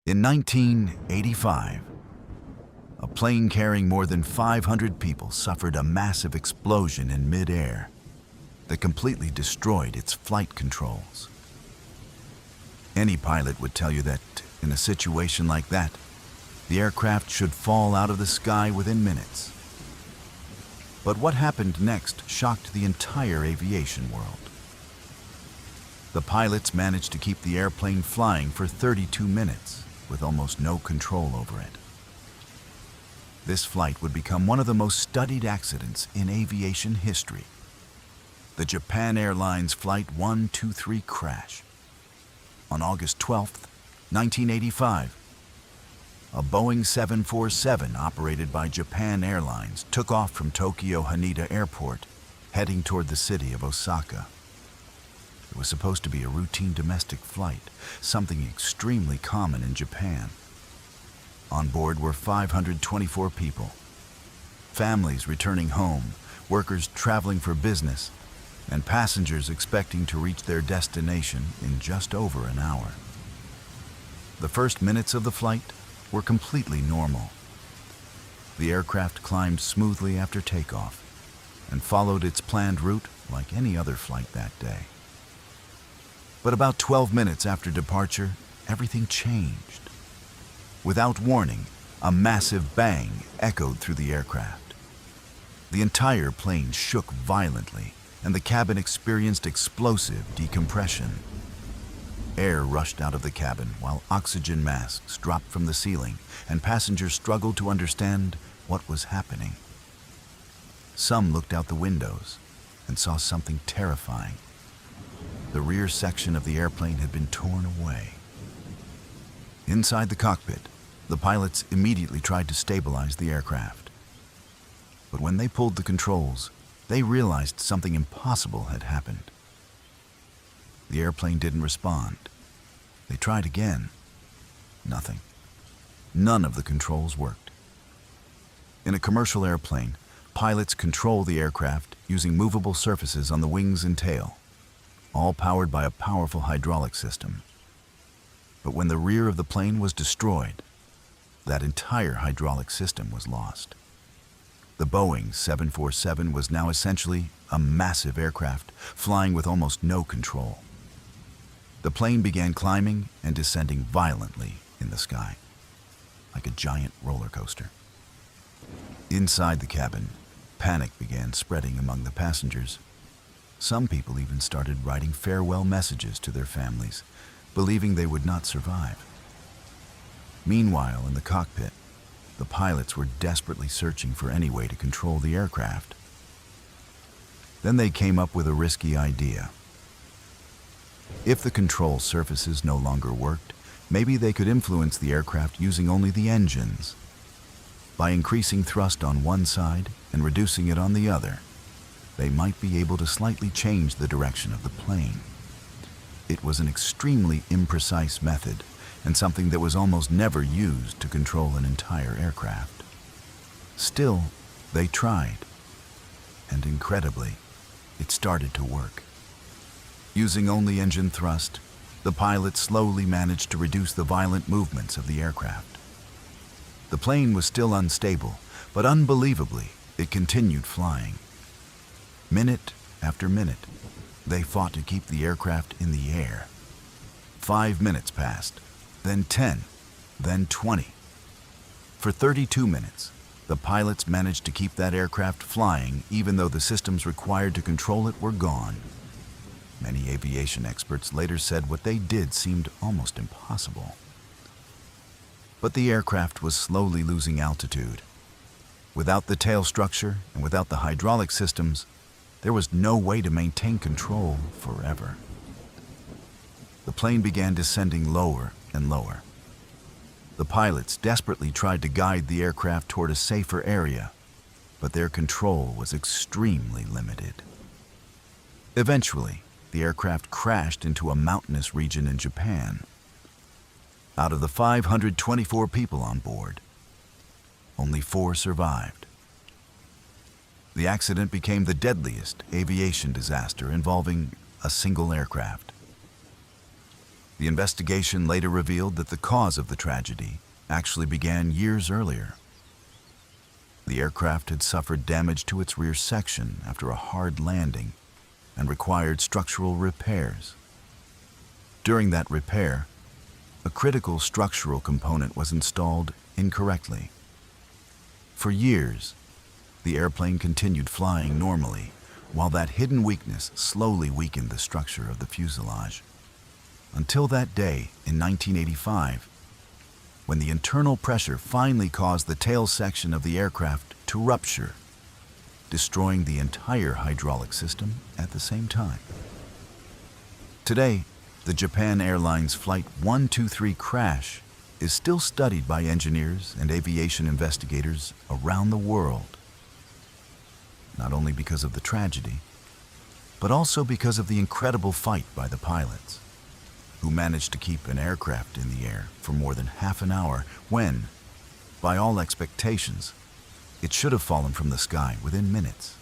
In 1985, a plane carrying more than 500 people suffered a massive explosion in mid-air that completely destroyed its flight controls. Any pilot would tell you that, in a situation like that, the aircraft should fall out of the sky within minutes. But what happened next shocked the entire aviation world. The pilots managed to keep the airplane flying for 32 minutes with almost no control over it. This flight would become one of the most studied accidents in aviation history. The Japan Airlines Flight 123 crash. On August 12, 1985, a Boeing 747 operated by Japan Airlines took off from Tokyo Haneda Airport, heading toward the city of Osaka. It was supposed to be a routine domestic flight, something extremely common in Japan. On board were 524 people, families returning home, workers traveling for business, and passengers expecting to reach their destination in just over an hour. The first minutes of the flight were completely normal. The aircraft climbed smoothly after takeoff and followed its planned route like any other flight that day. But about 12 minutes after departure, everything changed. Without warning, a massive bang echoed through the aircraft. The entire plane shook violently, and the cabin experienced explosive decompression. Air rushed out of the cabin while oxygen masks dropped from the ceiling, and passengers struggled to understand what was happening. Some looked out the windows and saw something terrifying. The rear section of the airplane had been torn away. Inside the cockpit, the pilots immediately tried to stabilize the aircraft. But when they pulled the controls, they realized something impossible had happened. The airplane didn't respond. They tried again. Nothing. None of the controls worked. In a commercial airplane, pilots control the aircraft using movable surfaces on the wings and tail, all powered by a powerful hydraulic system. But when the rear of the plane was destroyed, that entire hydraulic system was lost. The Boeing 747 was now essentially a massive aircraft, flying with almost no control. The plane began climbing and descending violently in the sky, like a giant roller coaster. Inside the cabin, panic began spreading among the passengers. Some people even started writing farewell messages to their families, believing they would not survive. Meanwhile, in the cockpit, the pilots were desperately searching for any way to control the aircraft. Then they came up with a risky idea. If the control surfaces no longer worked, maybe they could influence the aircraft using only the engines. By increasing thrust on one side and reducing it on the other, they might be able to slightly change the direction of the plane. It was an extremely imprecise method, and something that was almost never used to control an entire aircraft. Still, they tried, and incredibly, it started to work. Using only engine thrust, the pilots slowly managed to reduce the violent movements of the aircraft. The plane was still unstable, but unbelievably, it continued flying. Minute after minute, they fought to keep the aircraft in the air. 5 minutes passed, then 10, then 20. For 32 minutes, the pilots managed to keep that aircraft flying even though the systems required to control it were gone. Many aviation experts later said what they did seemed almost impossible. But the aircraft was slowly losing altitude. Without the tail structure and without the hydraulic systems, there was no way to maintain control forever. The plane began descending lower and lower. The pilots desperately tried to guide the aircraft toward a safer area, but their control was extremely limited. Eventually, the aircraft crashed into a mountainous region in Japan. Out of the 524 people on board, only 4 survived. The accident became the deadliest aviation disaster involving a single aircraft. The investigation later revealed that the cause of the tragedy actually began years earlier. The aircraft had suffered damage to its rear section after a hard landing and required structural repairs. During that repair, a critical structural component was installed incorrectly. For years, the airplane continued flying normally, while that hidden weakness slowly weakened the structure of the fuselage. Until that day in 1985, when the internal pressure finally caused the tail section of the aircraft to rupture, destroying the entire hydraulic system at the same time. Today, the Japan Airlines Flight 123 crash is still studied by engineers and aviation investigators around the world. Not only because of the tragedy, but also because of the incredible fight by the pilots, who managed to keep an aircraft in the air for more than half an hour when, by all expectations, it should have fallen from the sky within minutes.